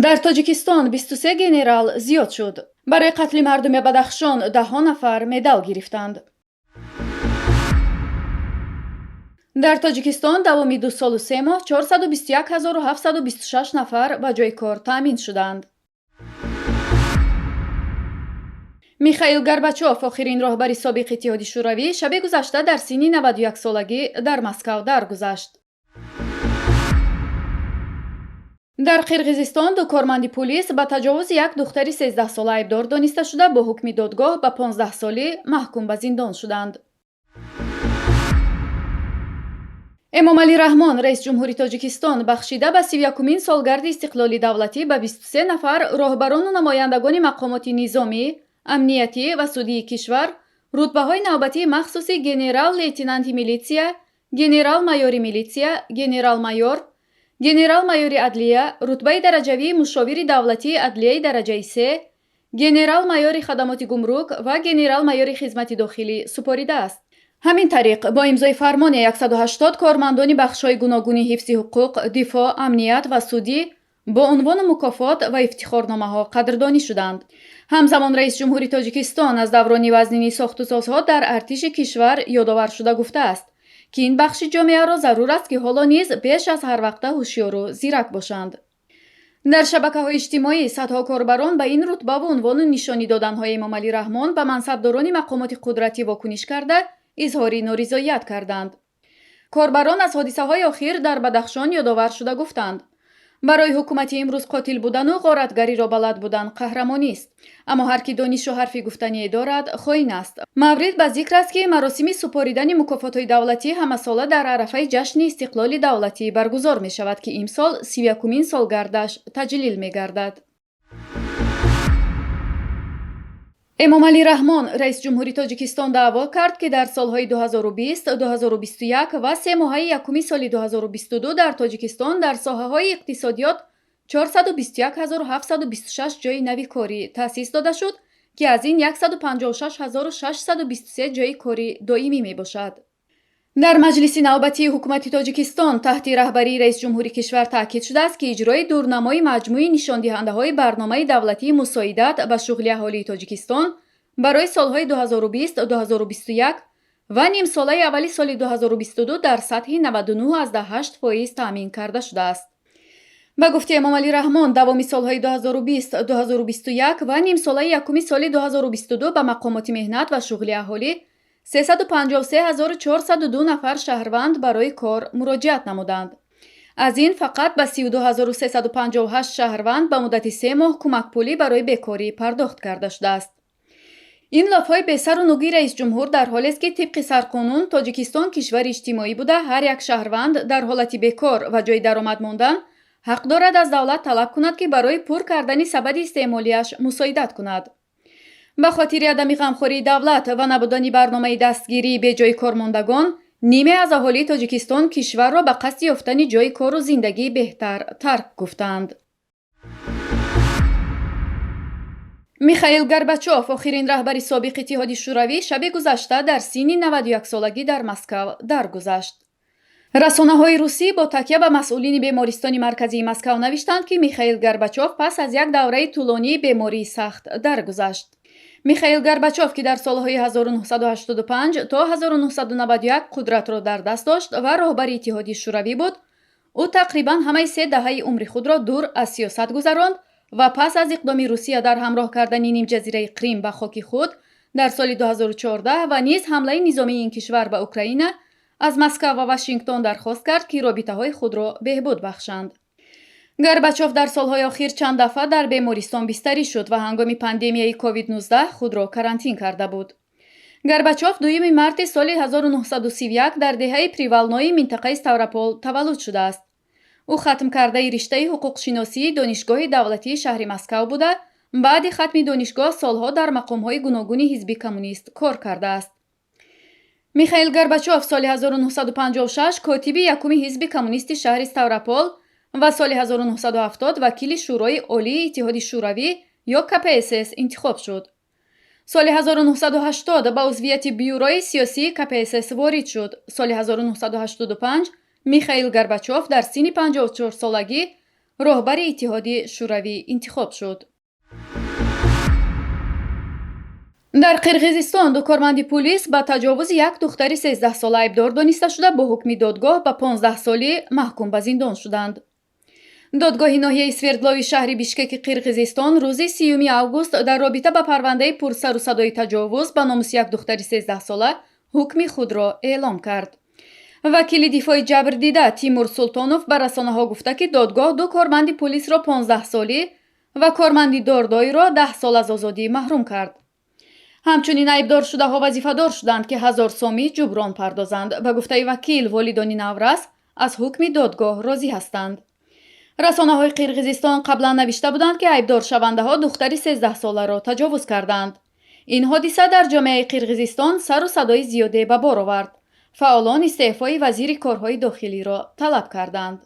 در تاجیکستان 23 گنرال زیاد شد. برای قتل مردم بدخشان 10 نفر مدال گرفتند. در تاجیکستان دوامی 2 سال و 3 ماه 421726 نفر به جای کار تأمین شدند. میخائیل گورباچوف، آخرین راهبر سابق اتحاد شوروی، شب گذشته در سن 91 سالگی در مسکو درگذشت. در قرقیزستان دو کارمند پلیس به تجاوز یک دختر 13 ساله ایبدار دانسته شده با حکم دادگاه به 15 سالی محکوم به زندان شدند. امامعلی رحمان، رئیس جمهوری تاجیکستان، بخشیده به 31مین سالگرد استقلال دولتی به 23 نفر راهبران و نمایندگان مقامات نظامی، امنیتی و سودی کشور رتبه‌های نوبتی مخصوصی گنرال لیتنانت میلیتسیا، گنرال مایور میلیتسیا، گنرال مایور، گنرال مایور عدلیه، رتبه درجوی مشاور دولتی عدلیه درجه 3، گنرال مایور خدمات گمرک و گنرال مایور خدمت داخلی سپرده است. همین طریق با امضای فرمان 180 کارمندان بخش‌های گوناگون حفظ حقوق، دفاع، امنیت و سودی با عنوان مکافات و افتخارنامه‌ها قدردانی شدند. همزمان رئیس جمهوری تاجیکستان از دوران وزنی ساخت و سازها در ارتش کشور یادآور شده گفته است که این بخش جامعه را ضرور است که حالا نیز بیش از هر وقت هوشیار و زیرک باشند. در شبکه‌های اجتماعی صدها کاربران به این رتبه و عنوان نشانی دادن‌های امامعلی رحمان به منصبداران مقامات قدرتی واکنش کرده اظهار نارضایت کردند. کاربران از حادثه‌های اخیر در بدخشان یادآور شده گفتند برای حکومت امروز قاتل بودن و غارتگری را بلد بودن قهرمانی است، اما هر کی دانش و حرفی گفتنی دارد خائن است. مورد به ذکر است که مراسم سپاریدن مکافات‌های دولتی همه ساله در عرفه جشن استقلال دولتی برگزار می شود که امسال 31مین سالگردش تجلیل می گردد. امامعلی رحمان، رئیس جمهوری تاجیکستان، دعوا کرد که در سالهای 2020، 2021 و 3 ماهه یکم سال 2022 در تاجیکستان در ساحه‌های اقتصادیات 421726 جای نوی کاری تأسیس داده شد که از این 156623 جای کاری دائمی می باشد. در مجلس نوبتی حکومت تاجیکستان تحت رهبری رئیس جمهوری کشور تاکید شده است که اجرای دورنمای مجموعه نشاندهنده‌های برنامه دولتی مساعدت به شغل اهالی تاجیکستان برای سالهای 2020، 2021 و نیم ساله اولی سال 2022 در سطح 99.8% تأمین کرده شده است. به گفته امامعلی رحمان، دوامی سالهای 2020، 2021 و نیم ساله یکم سال 2022 به مقامات مهنت و شغل اهالی 353402 نفر شهروند برای کار مراجعت نمودند. از این فقط به 32358 شهروند به مدت 3 ماه کمک پولی برای بیکاری پرداخت کرده شده است. این لافهای به سر و نوگی رئیس جمهور در حالی است که طبق سرقانون تاجیکستان کشور اجتماعی بوده هر یک شهروند در حالت بیکار و جای درآمد ماندن حق دارد از دولت طلب کند که برای پر کردن سبد استعمالیش مساعدت کند. به خاطر عدم غمخوری دولت و نبودن برنامه دستگیری به جای کارماندگان، نیمه از اهالی تاجیکستان کشور را به قصد یافتن جای کار و زندگی بهتر ترک گفتند. میخائیل گورباچوف، آخرین راهبر سابق اتحاد شوروی، شب گذشته در سن 91 سالگی در مسکو درگذشت. رسانه‌های روسی با تکیه به مسئولین بیمارستان مرکزی مسکو نوشتند که میخائیل گورباچوف پس از یک دوره طولانی بیماری سخت درگذشت. میخائیل گورباچوف که در سالهای 1985 تا 1991 قدرت را در دست داشت و راهبر اتحاد شوروی بود، او تقریباً همه 3 دهه عمر خود را دور از سیاست گذراند و پس از اقدام روسیه در همراه کردن نیم جزیره کریم به خاک خود در سال 2014 و نیز حمله نظامی این کشور به اوکراین، از مسکو و واشنگتن درخواست کرد که رابطه‌های خود را بهبود بخشند. گورباچوف در سالهای اخیر چند دفعه در بیمارستان بستری شد و هنگام پاندمیای کووید 19 خود را کرانتین کرده بود. گورباچوف 2 مارس سال 1931 در دهه پریوالنوی منطقه ستاوروپول تولد شده است. او ختم کرده رشته حقوق شناسی دانشگاه دولتی شهر مسکو بوده، بعد ختم دانشگاه سالها در مقام‌های گوناگون حزب کمونیست کار کرده است. میخائیل گورباچوف سال 1956 کاتب یکم حزب کمونیست شهر ستاوروپول و سال 1970 وکیل شورای عالی اتحاد شوروی یا KPSS انتخاب شد. سال 1980 به عضویت بیوروی سیاسی KPSS وارد شد. سال 1985 میخائیل گورباچوف در سن 54 سالگی роҳбари Иттиҳоди Шӯравӣ интихоб шуд. дар Қирғизистон ду корманди пулис ба таҷовузи як духтари 13-сола айбдор дониста шуда бо ҳукми додгоҳ ба 15 солӣ маҳкум ба зиндон шуданд. додгоҳи ноҳияи Свердлови шаҳри Бишкеки Қирғизистон рӯзи 30 август дар робита ба парвандаи пурсару садои таҷовуз ба номуси як духтари 13-сола ҳукми худро эълон кард. вакили дифои ҷабрдида Тимур Султонов ба расонаҳо гуфта, ки додгоҳ ду корманди пулисро 15 солӣ ва корманди дордоиро 10 сол аз озодӣ маҳрум кард. ҳамчунин айбдоршудаҳо вазифадор шуданд, ки 1000 сомӣ ҷуброн пардозанд. ба гуфтаи вакил, волидони наврас аз ҳукми додгоҳ розӣ ҳастанд. расонаҳои Қирғизистон қаблан навишта буданд, ки айбдоршавандаҳо духтари 13-соларо таҷовуз карданд. ин ҳодиса дар ҷомеаи Қирғизистон сару садои зиёде ба бор овард. фаъолон истеъфои вазири корҳои дохилиро талаб карданд.